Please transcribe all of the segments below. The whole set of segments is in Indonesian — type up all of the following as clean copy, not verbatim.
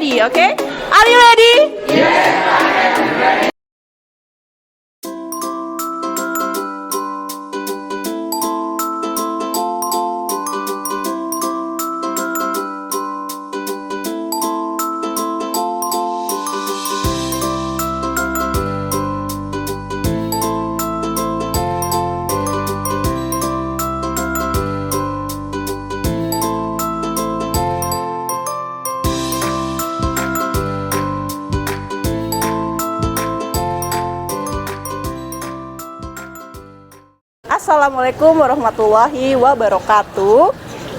ready, okay? Are you ready? Assalamualaikum warahmatullahi wabarakatuh.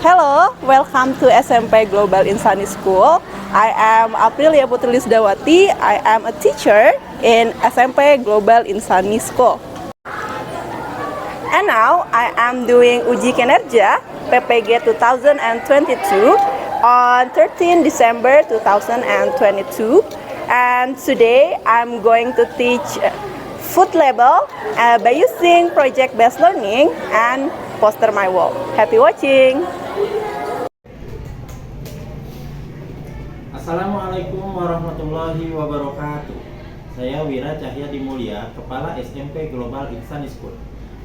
Hello, welcome to SMP Global Insani School. I am Aprilia Putri Lisdawati. I am a teacher in SMP Global Insani School. And now I am doing Uji Kinerja PPG 2022 on 13 December 2022. And today I'm going to teach food label by using project-based learning and poster my wall. Happy watching! Assalamualaikum warahmatullahi wabarakatuh. Saya Wira Cahya Dimulya, Kepala SMP Global Insani School,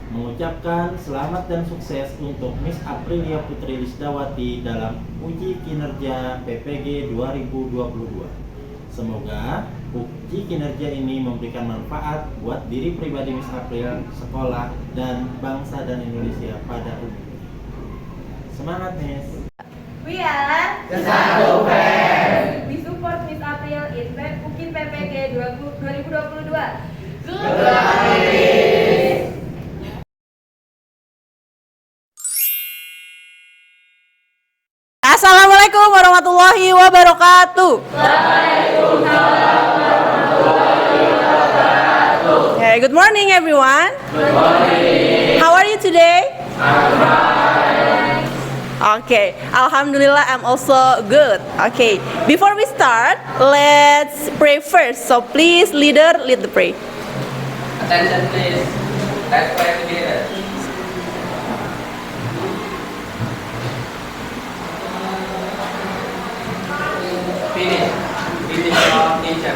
mengucapkan selamat dan sukses untuk Miss Aprilia Putri Lisdawati dalam Uji Kinerja PPG 2022. Semoga uji kinerja ini memberikan manfaat buat diri pribadi Miss April, sekolah, dan bangsa dan Indonesia pada umumnya. Semangat, Miss! We are The Satu Band. We support Miss April in UKIN PPG 2022. Good luck, Miss. Assalamualaikum warahmatullahi wabarakatuh. Okay, good morning everyone. Good morning. How are you today? I'm fine. Okay, Alhamdulillah, I'm also good. Okay, before we start, let's pray first. So please, leader, lead the prayer. Attention please. Let's pray together. Finish. This is your teacher.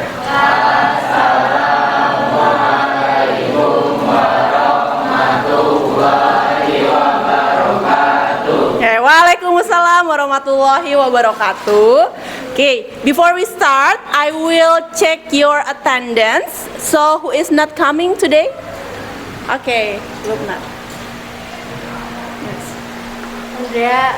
Okay, Waalaikumsalam warahmatullahi wabarakatuh. Okay, before we start, I will check your attendance. So, who is not coming today? Okay, Lubna. Yes. Andrea,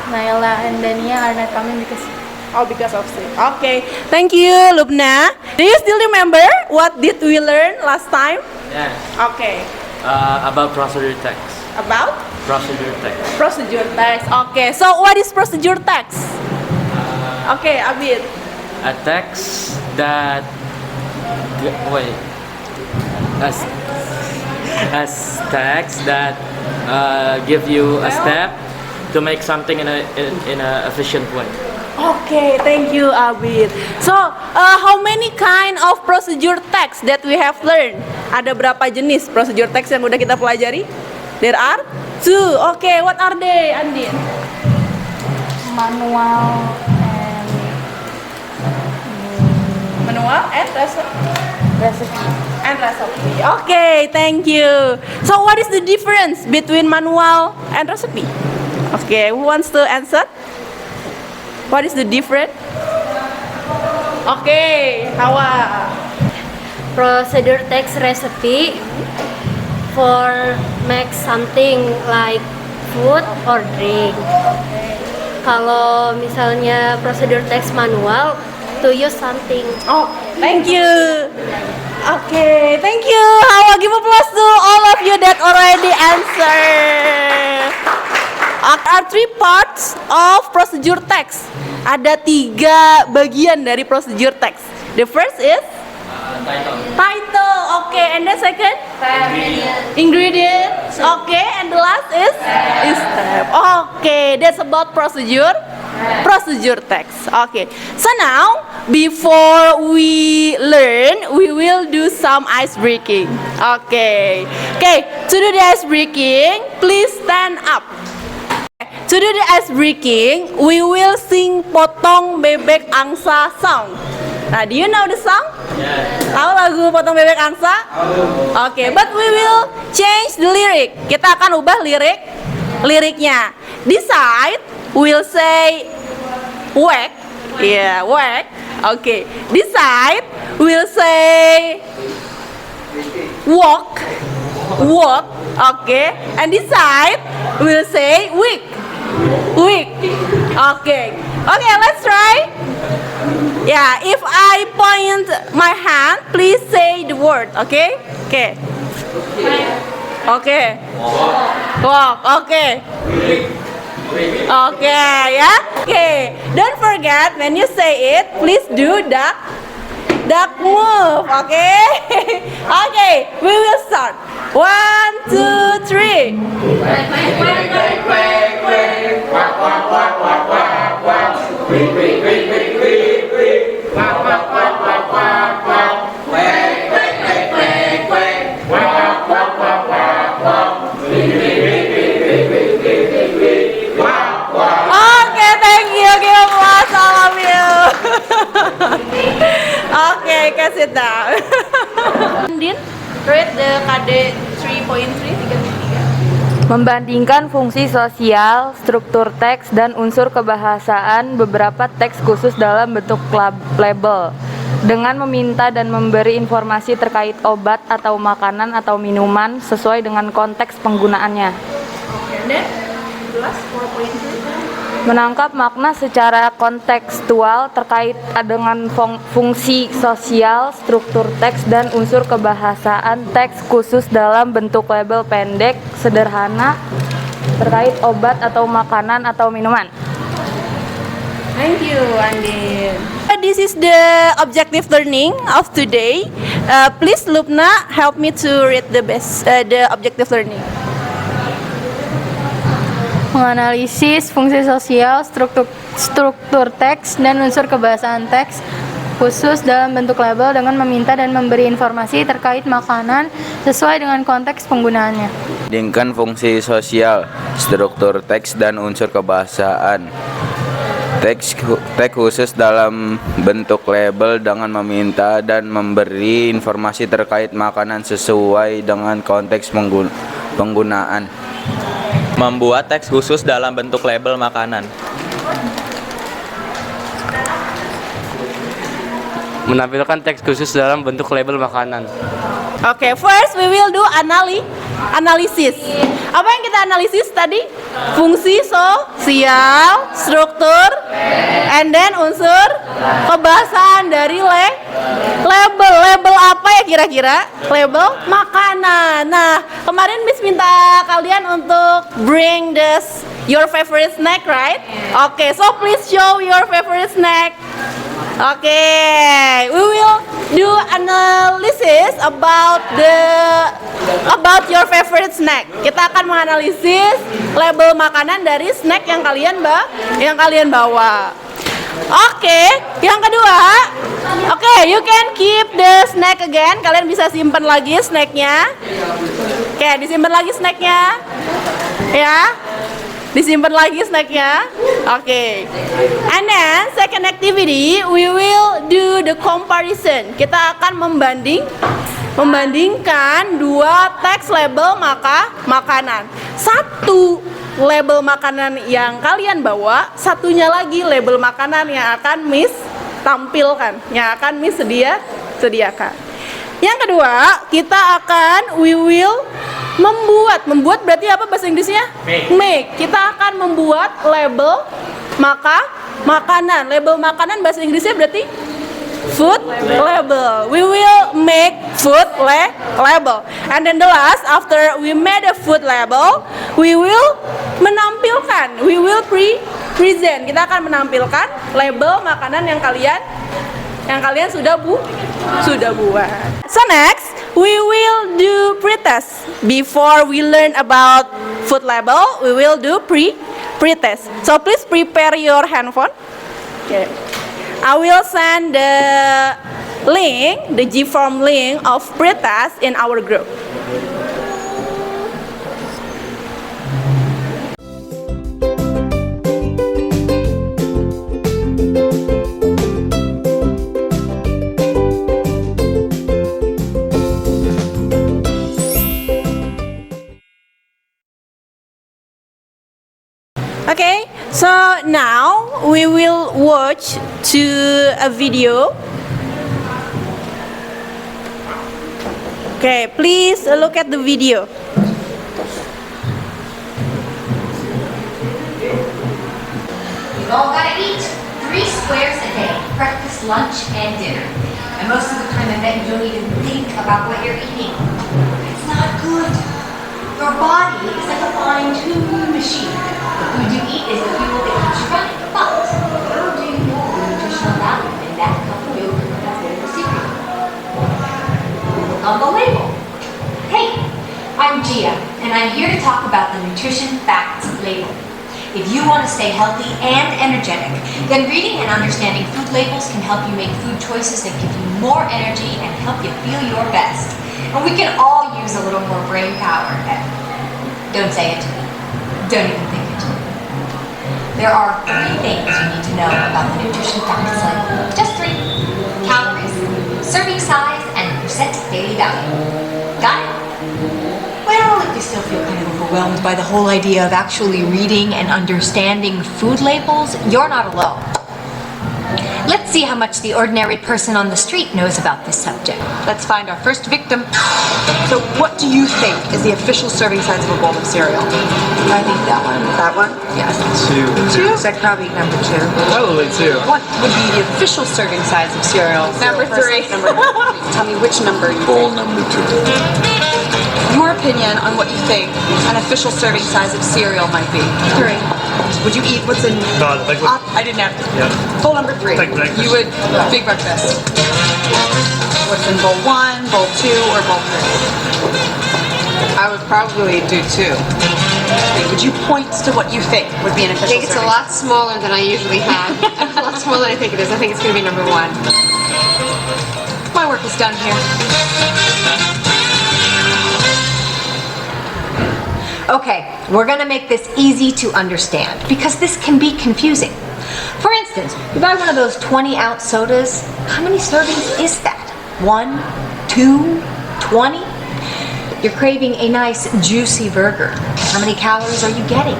Naila, and Dania are not coming because Oh, because of sick. Okay, thank you, Lubna. Do you still remember what did we learn last time? Yes. Okay, About procedure text. about Procedure text. procedure text. Okay, so what is procedure text? Okay, Abid. A text that wait. As text that give you a step to make something in a efficient way. Okay, thank you, Abid. So, how many kind of procedure text that we have learned? Ada berapa jenis procedure text yang udah kita pelajari? There are 2. Okay, what are they, Andin? manual and recipe. And recipe. Okay, thank you. So, what is the difference between manual and recipe? Okay, who wants to answer? What is the difference? Okay, Hawa. Procedure text recipe for make something like food or drink. Kalau misalnya procedure text manual to use something. Oh, thank you. Okay, thank you. Hawa, give applause to all of you that already answer. Are 3 parts of procedure text. Ada 3 bagian dari procedure text. The first is title. Okay, and the second? Ingredients. Okay, and the last is step. Okay, that's about procedure text. Okay, so now before we learn, we will do some ice breaking. Okay, to do the ice breaking, please stand up. to do the ice breaking, we will sing Potong Bebek Angsa song. Nah, do you know the song? Yes. Tahu lagu Potong Bebek Angsa? Oke, but we will change the lyric. Kita akan ubah liriknya. This side we'll say whack. Yeah, whack. Okay. This side we'll say walk. Walk. Okay. And this side we'll say week. Week. Okay. Okay, let's try. Yeah, if I point my hand, please say the word. Okay? Okay. Okay. Walk. Okay. Okay, ya. Okay. Don't forget when you say it, please do duck move. Okay. Okay. We will start. 1, 2, 3. Okay, thank you. Give applause, all of you. Okay, can sit down. Din, read the KD 3.3. Membandingkan fungsi sosial, struktur teks, dan unsur kebahasaan beberapa teks khusus dalam bentuk label dengan meminta dan memberi informasi terkait obat atau makanan atau minuman sesuai dengan konteks penggunaannya. Then, plus 4.3. Menangkap makna secara kontekstual terkait dengan fungsi sosial, struktur teks, dan unsur kebahasaan teks khusus dalam bentuk label pendek, sederhana, terkait obat atau makanan atau minuman. Thank you, Andin. This is the objective learning of today. Please, Lubna, help me to read the objective learning. Menganalisis fungsi sosial, struktur teks, dan unsur kebahasaan teks khusus dalam bentuk label dengan meminta dan memberi informasi terkait makanan sesuai dengan konteks penggunaannya. Membandingkan fungsi sosial, struktur teks, dan unsur kebahasaan teks khusus dalam bentuk label dengan meminta dan memberi informasi terkait makanan sesuai dengan konteks penggunaan. Membuat teks khusus dalam bentuk label makanan. Menampilkan teks khusus dalam bentuk label makanan. Okay, first we will do analisis. Apa yang kita analisis tadi? Fungsi sosial, struktur, and then unsur kebahasaan dari label. Label apa ya kira-kira? Label makanan. Nah, kemarin Miss minta kalian untuk bring your favorite snack, right? Okay, so please show your favorite snack. Okay, we will do analysis about your favorite snack. Kita akan menganalisis label makanan dari snack yang kalian bawa. Oke, yang kedua, you can keep the snack again. Kalian bisa simpan lagi snacknya. Oke, disimpan lagi snacknya, ya. Disimpan lagi snacknya. Oke. And then second activity we will do the comparison. Kita akan membandingkan dua teks label makanan. Satu label makanan yang kalian bawa, satunya lagi label makanan yang akan Miss tampilkan, yang akan Miss sediakan. Yang kedua, we will membuat berarti apa bahasa Inggrisnya? Make. Kita akan membuat label makanan. Label makanan bahasa Inggrisnya berarti food label. We will make food label. And then the last, after we made a food label, we will menampilkan. We will present. Kita akan menampilkan label makanan yang kalian sudah buat. So next, we will do pre-test. Before we learn about food label, we will do pre-test. So please prepare your handphone. Okay. I will send the link, the G-form link of pre-test in our group. Okay, so now we will watch to a video. Okay, please look at the video. We've all got to eat 3 squares a day, breakfast, lunch, and dinner. And most of the time I bet you don't even think about what you're eating. It's not good. Your body is like a fine-tuned machine. The food you eat is the fuel that keeps you running. But how do you know the nutritional value in that cup of yogurt or that bowl of cereal? Look on the label. Hey, I'm Gia, and I'm here to talk about the nutrition facts label. If you want to stay healthy and energetic, then reading and understanding food labels can help you make food choices that give you more energy and help you feel your best. And we can all use a little more brain power. Don't say it to me. Don't even think it to me. There are 3 things you need to know about the nutrition facts label. Just 3. Calories, serving size, and percent daily value. Got it? Well, if you still feel kind of overwhelmed by the whole idea of actually reading and understanding food labels, you're not alone. Let's see how much the ordinary person on the street knows about this subject. Let's find our first victim. So what do you think is the official serving size of a bowl of cereal? I think that one. That one? Yes. 2. That's probably number 2. Probably 2. What would be the official serving size of cereal? Number 3. Number 3. Tell me which number you Bowl think. number 2. Your opinion on what you think an official serving size of cereal might be. 3. Would you eat what's in... No, like what? I didn't have to. Yeah. Bowl number 3. Like breakfast. You would... Big breakfast. What's in bowl 1, bowl 2, or bowl 3? I would probably do 2. Would you point to what you think would be an official I think it's a lot smaller than I usually have. A lot smaller than I think it is. I think it's going to be number 1. My work is done here. Okay, we're gonna make this easy to understand because this can be confusing. For instance, you buy one of those 20-ounce sodas, how many servings is that? 1, 2, 20? You're craving a nice juicy burger. How many calories are you getting?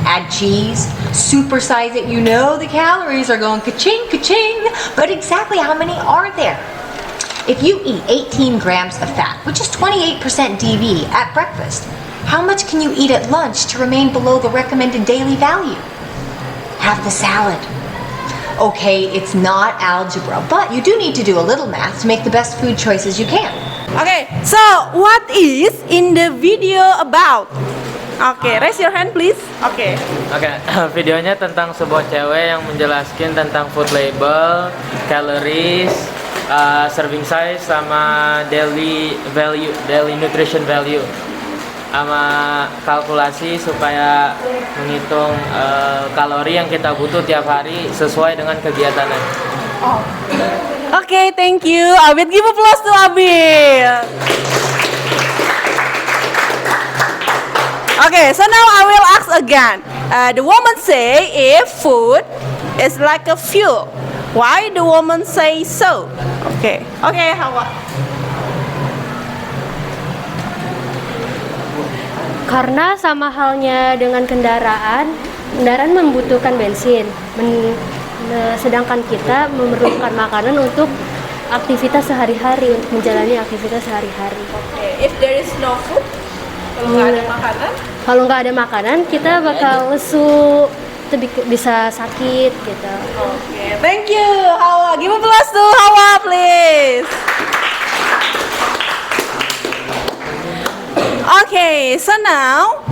Add cheese, supersize it, you know the calories are going ka-ching, ka-ching, but exactly how many are there? If you eat 18 grams of fat, which is 28% DV at breakfast, how much can you eat at lunch to remain below the recommended daily value? Have the salad. Okay, it's not algebra, but you do need to do a little math to make the best food choices you can. Okay, so what is in the video about? Okay, raise your hand please. Okay. Oke, videonya tentang sebuah cewek yang menjelaskan tentang food label, calories, serving size, sama daily value, daily nutrition value, sama kalkulasi supaya menghitung kalori yang kita butuh tiap hari sesuai dengan kegiatannya. Okay, thank you. Abid, give applause to Abid. Okay, so now I will ask again. The woman say if food is like a fuel, why the woman say so? Okay, Hawa. Karena sama halnya dengan kendaraan membutuhkan bensin, sedangkan kita memerlukan makanan untuk aktivitas sehari-hari, untuk menjalani aktivitas sehari-hari. Okay, if there is no food, kalau nggak ada makanan, kita bakal lesu, bisa sakit gitu. Okay, thank you, Hawa. Give applause to Hawa, please. Okay, so now,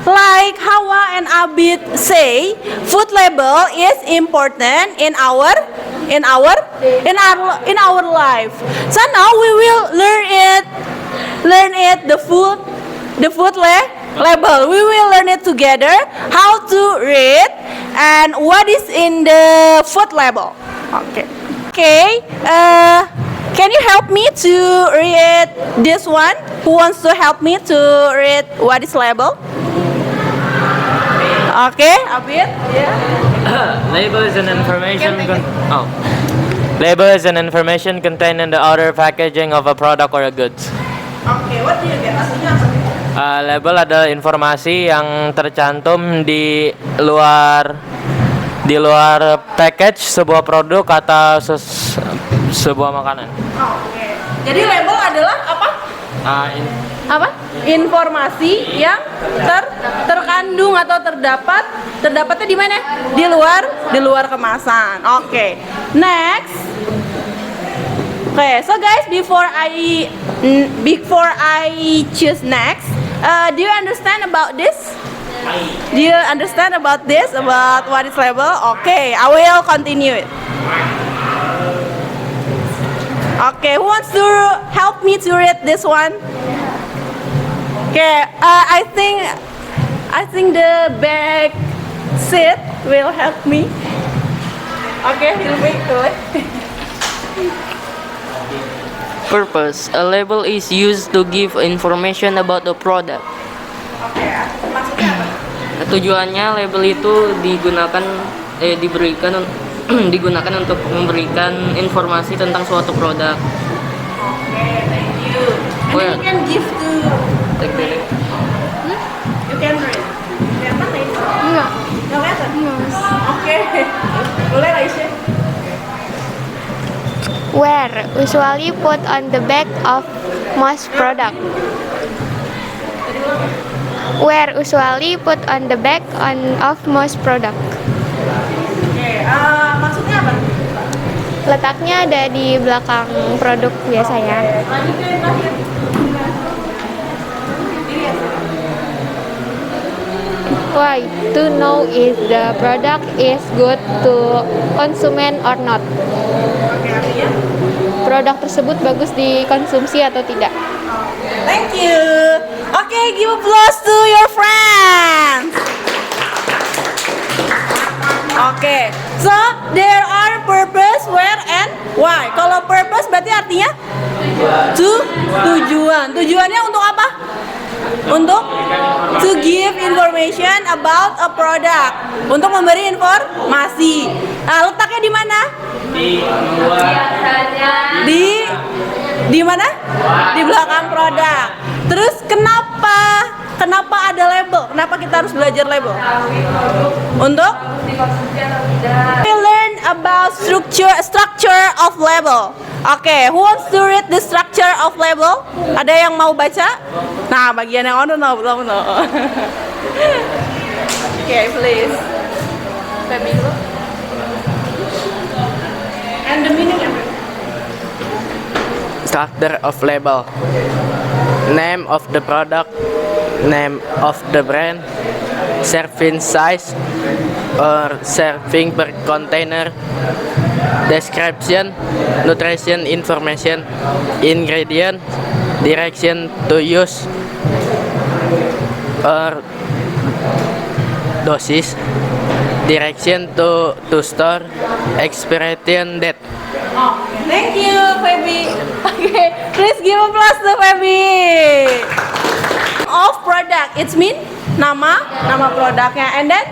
like Hawa and Abid say, food label is important in our life. So now we will learn it the food label. We will learn it together how to read and what is in the food label. Okay. Can you help me to read this one? Who wants to help me to read what is label? Okay, Abid. Yeah. Label is an information. Label is an information contained in the outer packaging of a product or a goods. Okay, what do you get? Maksudnya apa? Label adalah informasi yang tercantum di luar package sebuah produk atau sebuah makanan. Oke. Jadi label adalah apa? Apa? Informasi yang terkandung atau terdapatnya di mana? Di luar kemasan. Oke. Next. Okay, so guys, before I choose next, do you understand about this? Do you understand about this? About what is label? Okay, I will continue it. Okay, who wants to help me to read this one? Okay, I think the back seat will help me. Okay, he'll wait to it. Purpose. A label is used to give information about a product. Oke, maksudnya apa? Tujuannya label itu digunakan untuk memberikan informasi tentang suatu produk. Oke, thank you. And Well, then you can give to Take the lead. you can read. Kelihatan nggak itu? Enggak. Nggak kelihatan? Oke. Boleh Aisyah? Where usually put on the back of most product. Where usually put on the back of most product. Oke, maksudnya apa? Letaknya ada di belakang produk biasanya. Lanjut ke yang terakhir. Why? To know if the product is good to consumer or not. Oke, artinya? Produk tersebut bagus dikonsumsi atau tidak. Thank you. Okay, give applause to your friends. Okay, so there are purpose, where, and why. Kalau purpose berarti artinya tujuan. Tujuannya untuk apa? Untuk to give information about a product. Untuk memberi informasi. Nah, letaknya di mana? Di mana? Di belakang produk. Terus kenapa ada label? Kenapa kita harus belajar label? Untuk we learn about structure of label. Oke, who wants to read the structure of label? Ada yang mau baca? Nah, bagian yang belum no. Oke, please. Feby dulu. And the meaning of it. Structure of label. Name of the product, name of the brand, serving size or serving per container, description, nutrition information, ingredient, direction to use or dosage, direction to store, expiration date. Oh, thank you, Feby. Okay, please give applause to Feby. Of product, it's mean nama produknya, and then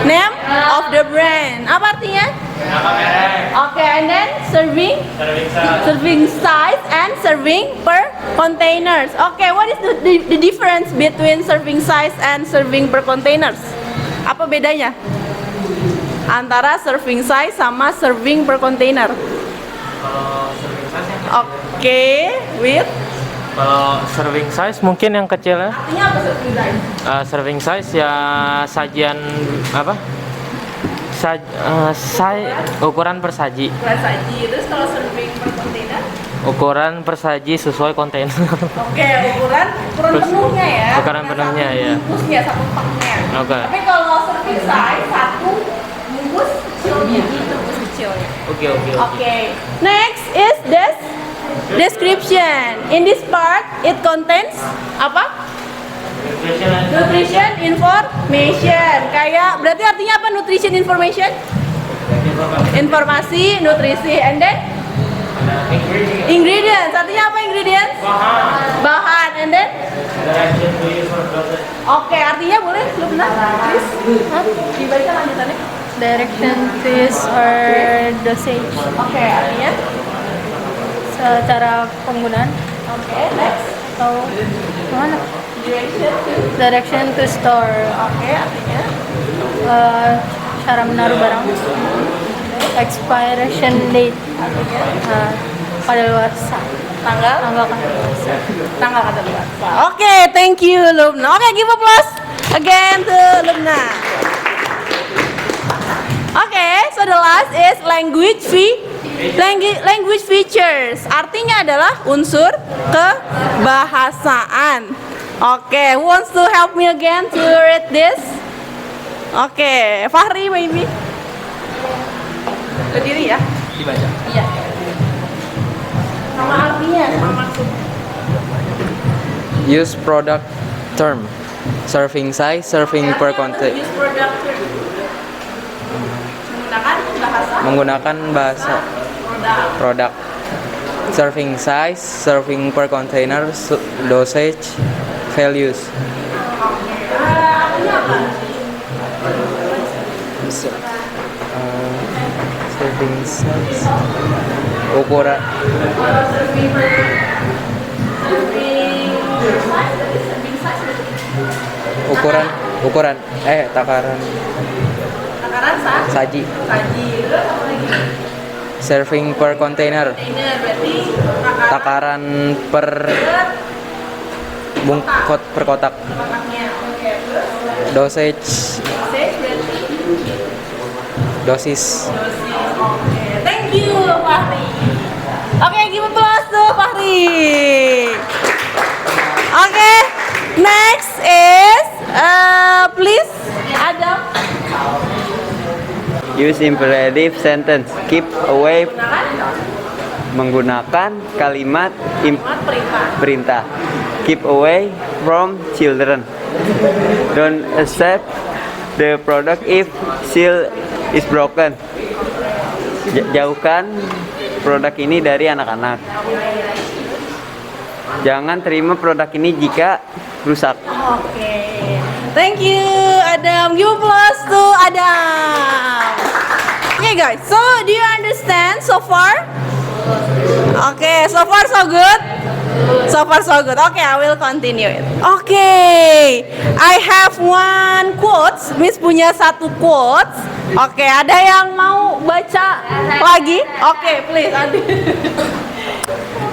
name of the brand. Apa artinya? Okay, and then serving size and serving per containers. Okay, what is the difference between serving size and serving per containers? Apa bedanya antara serving size sama serving per container? Oke, with Kalau serving size mungkin yang kecil ya. artinya apa serving size? Serving size ya sajian apa? Ukuran per saji. Ukuran saji. Terus kalau serving per container? Ukuran per saji sesuai kontainer. Oke, ukuran penuhnya ya. Ukuran penuhnya ya. Bungkusnya satu paknya. Oke. Tapi kalau serving size satu bungkus kecilnya, itu bungkus kecilnya. Oke. Next is this description. In this part, it contains apa? Nutrition information. Kayak berarti artinya apa nutrition information? Informasi, nutrisi, and then ingredients. Artinya apa ingredients? Bahan, and then oke, artinya boleh lu benar? Please. Dibalikan lanjutannya. Direction, twist, or dosage. Oke, artinya Secara penggunaan. oke, next. Atau mana? Direction to store. Oke, artinya Cara menaruh barang. Expiration date. Kadaluarsa. tanggal kadaluarsa. tanggal kadaluarsa. Oke, thank you Lubna. Oke, give applause again to Lubna. Oke, so the last is language features. Artinya adalah unsur kebahasaan. Oke, who wants to help me again to read this? Oke, Fahri maybe. Berdiri ya. Dibaca. Iya. Sama artinya, sama maksud. Use product term. Serving size, serving per container. Use product. Menggunakan bahasa produk. Serving size, serving per container, dosage, values. Serving size, ukuran. Ukuran takaran saji. Serving per container, takaran per per kotak. Dosage, dosis. Thank you Fahri. Oke, give applause to Fahri. Oke, next is please Adam. Use imperative sentence. Keep away. Menggunakan kalimat perintah. Keep away from children. Don't accept the product if seal is broken. Jauhkan produk ini dari anak-anak. Jangan terima produk ini jika rusak. Oke. Thank you Adam. Give applause to Adam. Okay guys, so do you understand so far? Okay, so far so good? So far so good. Okay, I will continue it. Okay, I have one quotes. Miss punya satu quotes. Oke, ada yang mau baca lagi? Oke, please Adi.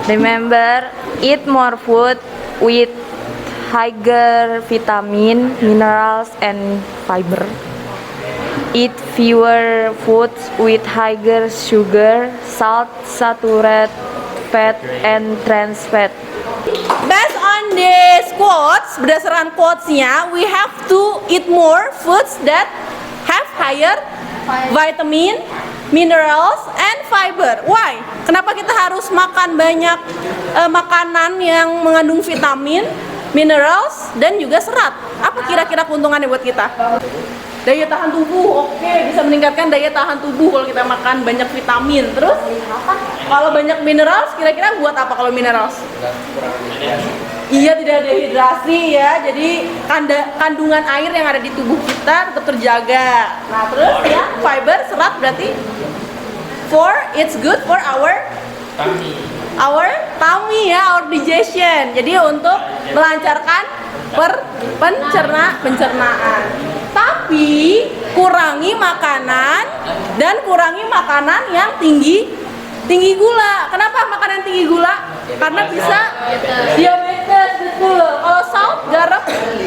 Remember, eat more food with higher vitamin, minerals, and fiber. Eat fewer foods with higher sugar, salt, saturated fat, and trans fat. Based on these quotes, berdasarkan quotesnya, we have to eat more foods that have higher vitamin, minerals, and fiber. Why? Kenapa kita harus makan banyak makanan yang mengandung vitamin, minerals, dan juga serat? Apa kira-kira keuntungannya buat kita? Daya tahan tubuh, oke, bisa meningkatkan daya tahan tubuh kalau kita makan banyak vitamin. Terus, kalau banyak minerals, kira-kira buat apa kalau minerals? Iya, tidak dehidrasi ya, jadi kandungan air yang ada di tubuh kita tetap terjaga. Nah terus ya, fiber, serat berarti it's good for our tummy ya, our digestion. Jadi untuk melancarkan pencernaan. Tapi kurangi makanan yang tinggi gula. Kenapa makanan tinggi gula? Karena bisa diabetes, betul. Kalau salt, garam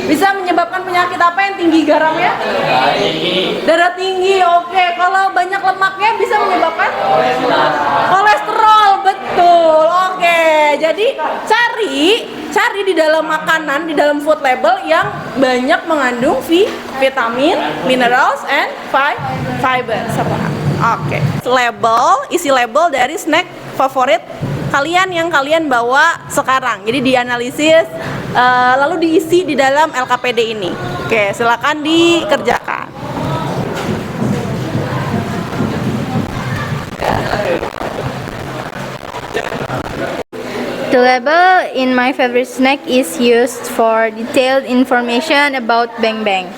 bisa menyebabkan penyakit apa yang tinggi garamnya? Darah tinggi. Oke. Kalau banyak lemaknya bisa menyebabkan kolesterol, betul. Oke. Jadi cari di dalam makanan, di dalam food label yang banyak mengandung vitamin, minerals, and fiber. Oke. Isi label dari snack favorit kalian yang kalian bawa sekarang. Jadi dianalisis lalu diisi di dalam LKPD ini. Oke, silakan dikerjakan. The label in my favorite snack is used for detailed information about Bang Bang.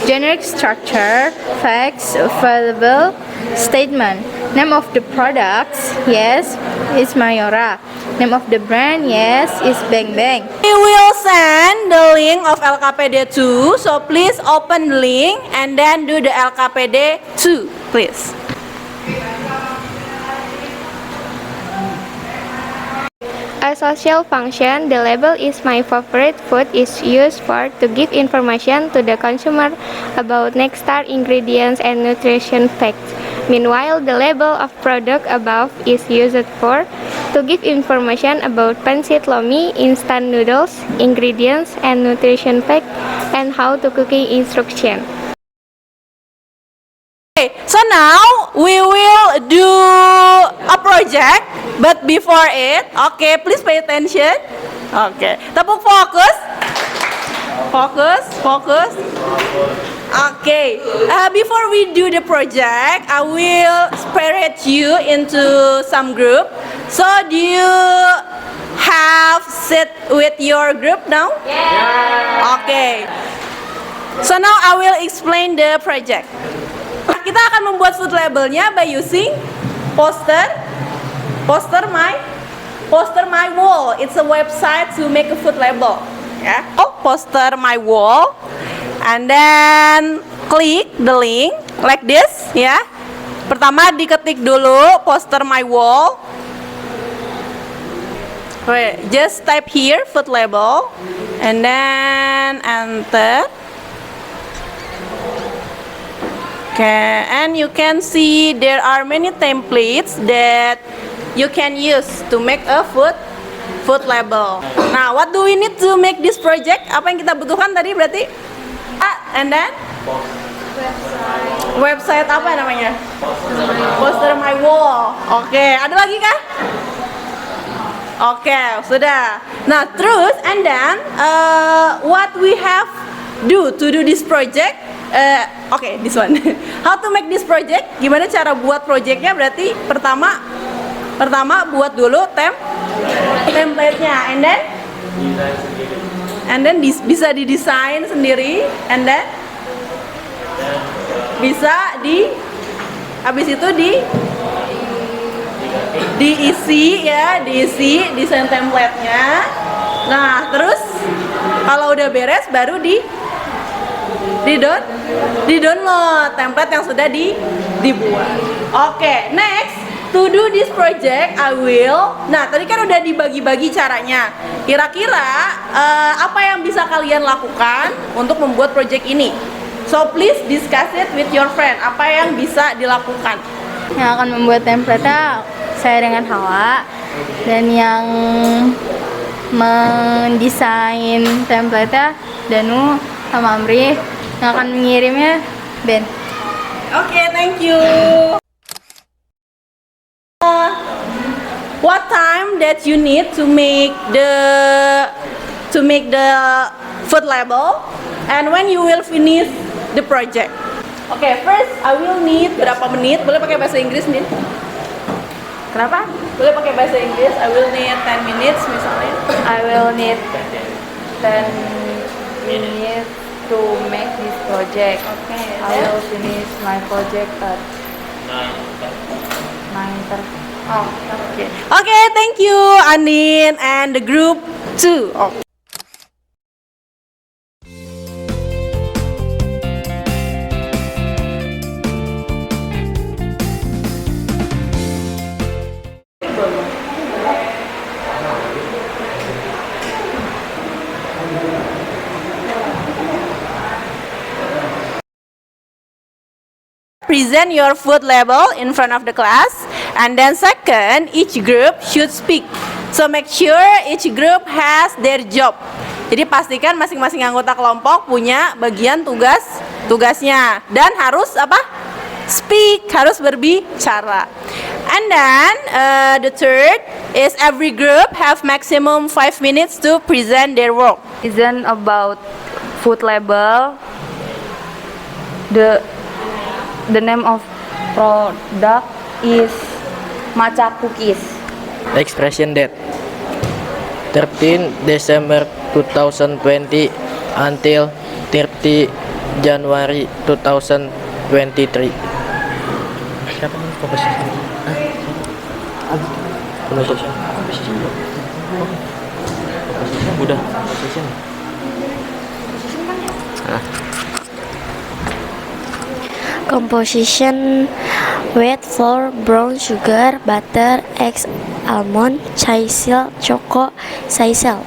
Generic structure, facts, available, statement, name of the products, yes, is Mayora. Name of the brand, yes, is Bang Bang. We will send the link of LKPD 2, so please open the link and then do the LKPD 2, please. A social function, the label is my favorite food, is used for to give information to the consumer about Nexstar ingredients and nutrition facts. Meanwhile, the label of product above is used for to give information about pancit lomi, instant noodles, ingredients and nutrition fact, and how to cooking instruction. Okay, so now we will do a project, but before it, okay, please pay attention. Okay, tepuk fokus. Focus. Okay, before we do the project, I will separate you into some group. So do you have sit with your group now? Yeah. Okay. So now I will explain the project. Kita akan membuat food labelnya by using poster my wall. It's a website to make a food label. Ya. Oh, poster my wall. And then klik the link like this, ya. Pertama diketik dulu poster my wall. Wait, just type here food label and then enter. Okay, and you can see there are many templates that you can use to make a food label. Nah, what do we need to make this project? Apa yang kita butuhkan tadi berarti? And then? Website apa namanya? Poster my wall. Oke, ada lagi kah? Oke, sudah. Nah, terus and then what we have to do this project? Okay, this one. How to make this project? Gimana cara buat projectnya? Berarti pertama buat dulu template-nya, and then bisa didesain sendiri, and then bisa habis itu diisi desain template-nya. Nah, terus kalau udah beres baru di-download template yang sudah dibuat. Oke, next. To do this project, I will. Nah, tadi kan udah dibagi-bagi caranya. Kira-kira apa yang bisa kalian lakukan untuk membuat project ini? So please discuss it with your friend. Apa yang bisa dilakukan? Yang akan membuat template-nya saya dengan Hawa, dan yang mendesain template-nya Danu sama Amri. Yang akan mengirimnya Ben. Oke, thank you. What time that you need to make the food label, and when you will finish the project? Okay, first I will need berapa menit? Boleh pakai bahasa Inggris nih? Kenapa? Boleh pakai bahasa Inggris. I will need 10 minutes misalnya. I will need 10 minutes to make this project. Okay. I will finish my project at 9:30. Oh, okay. Okay, thank you, Andin and the group 2. Oh. Present your food label in front of the class, and then second, each group should speak. So make sure each group has their job. Jadi pastikan masing-masing anggota kelompok punya bagian tugasnya dan harus apa? Speak, harus berbicara. And then the third is every group have maximum 5 minutes to present their work. Isn't about food label. The name of product is matcha cookies. Expression date 13 December 2020 until 30 January 2023. Siapa nih komposisi? Penutup. Udah. Composition: wheat flour, brown sugar, butter, eggs, almond, sisal, choco, sisal.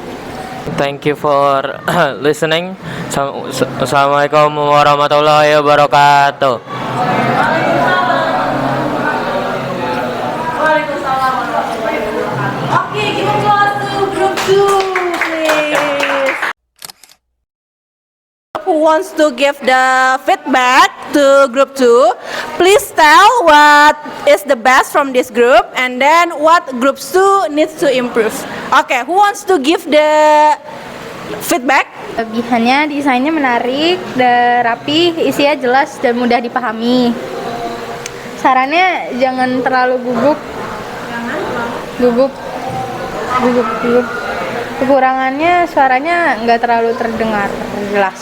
Thank you for listening. Assalamualaikum warahmatullahi wabarakatuh. Waalaikumsalam warahmatullahi wabarakatuh. Okay, give applause to group 2, please. Who wants to give the feedback to group 2? Please tell what is the best from this group and then what group 2 needs to improve. Okay, who wants to give the feedback? Kelebihannya desainnya menarik, rapi, isinya jelas dan mudah dipahami. Sarannya jangan terlalu gugup. Kekurangannya suaranya nggak terlalu terdengar jelas.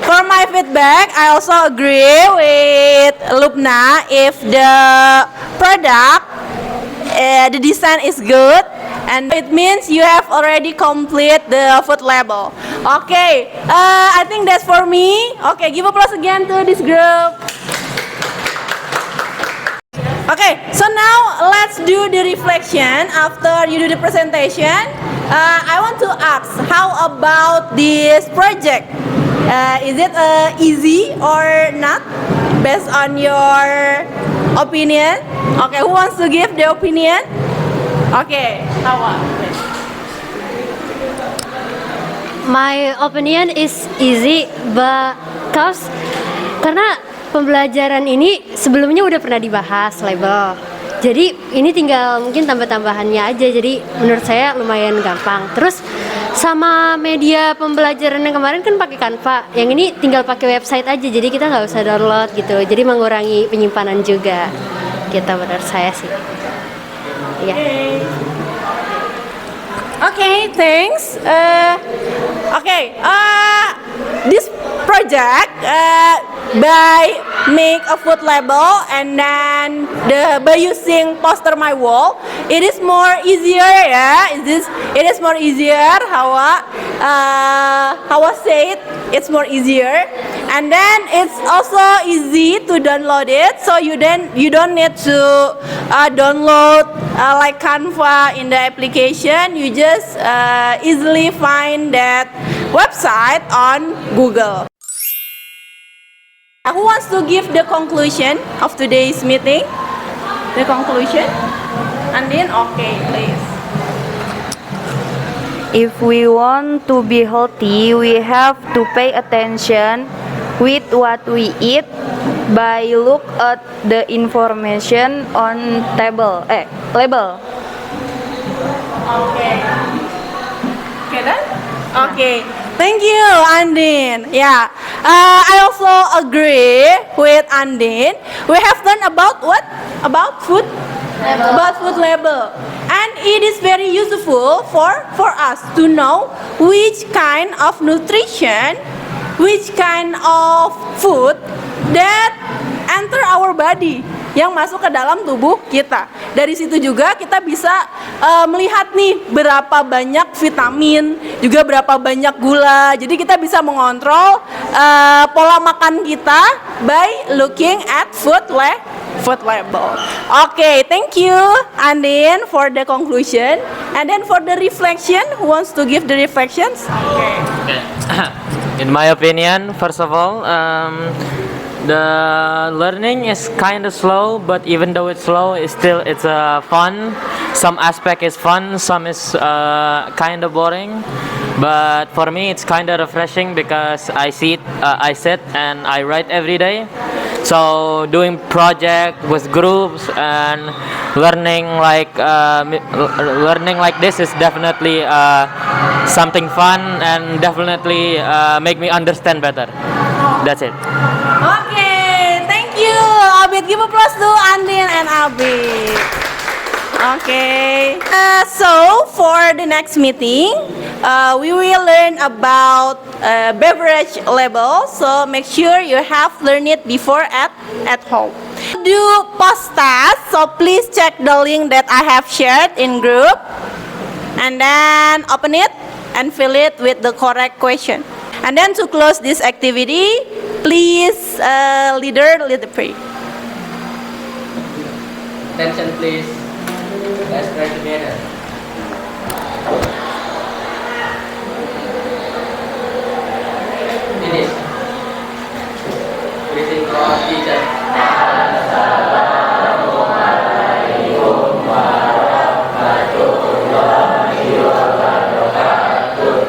For my feedback, I also agree with Lubna. If the product, the design is good, and it means you have already complete the food label. Okay, I think that's for me. Okay, give applause again to this group. Okay, so now let's do the reflection after you do the presentation. I want to ask, how about this project? Is it easy or not, based on your opinion? Okay, who wants to give the opinion? Okay, Hawa. My opinion is easy, because karena pembelajaran ini sebelumnya udah pernah dibahas label. Jadi ini tinggal mungkin tambah-tambahannya aja. Jadi menurut saya lumayan gampang. Terus sama media pembelajaran yang kemarin kan pakai Canva. Yang ini tinggal pakai website aja. Jadi kita nggak usah download gitu. Jadi mengurangi penyimpanan juga. Gitu menurut saya sih. Iya. Okay, thanks. This project by make a food label and then by using poster my wall, it is more easier, yeah. It is more easier. Hawa said it's more easier, and then it's also easy to download it. So you don't need to download like Canva in the application. You just easily find that website on Google. Who wants to give the conclusion of today's meeting? The conclusion? And then, okay, please. If we want to be healthy, we have to pay attention with what we eat by look at the information on label. Okay. Okay then? Okay. Thank you, Andin. Yeah, I also agree with Andin. We have learned about what? About food? About food label. And it is very useful for us to know which kind of nutrition, which kind of food that enter our body, yang masuk ke dalam tubuh kita. Dari situ juga kita bisa melihat nih berapa banyak vitamin, juga berapa banyak gula. Jadi kita bisa mengontrol pola makan kita by looking at food label. Okay, thank you Andin for the conclusion. And then for the reflection, who wants to give the reflections? Okay. In my opinion, first of all, the learning is kind of slow, but even though it's slow, it's fun. Some aspect is fun, some is kind of boring. But for me, it's kind of refreshing because I sit and I write every day. So doing project with groups and learning like this is definitely something fun and definitely make me understand better. That's it. Okay, thank you, Abid. Give applause to Andin and Abid. Okay. So for the next meeting, we will learn about beverage label. So make sure you have learned it before at home. do post test, so please check the link that I have shared in group, and then open it and fill it with the correct question. And then to close this activity, please leader lead the prayer. Attention please. Let's pray together. Finish. Greeting to our teacher.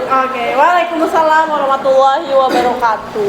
Oke, waalaikumsalam warahmatullahi wabarakatuh.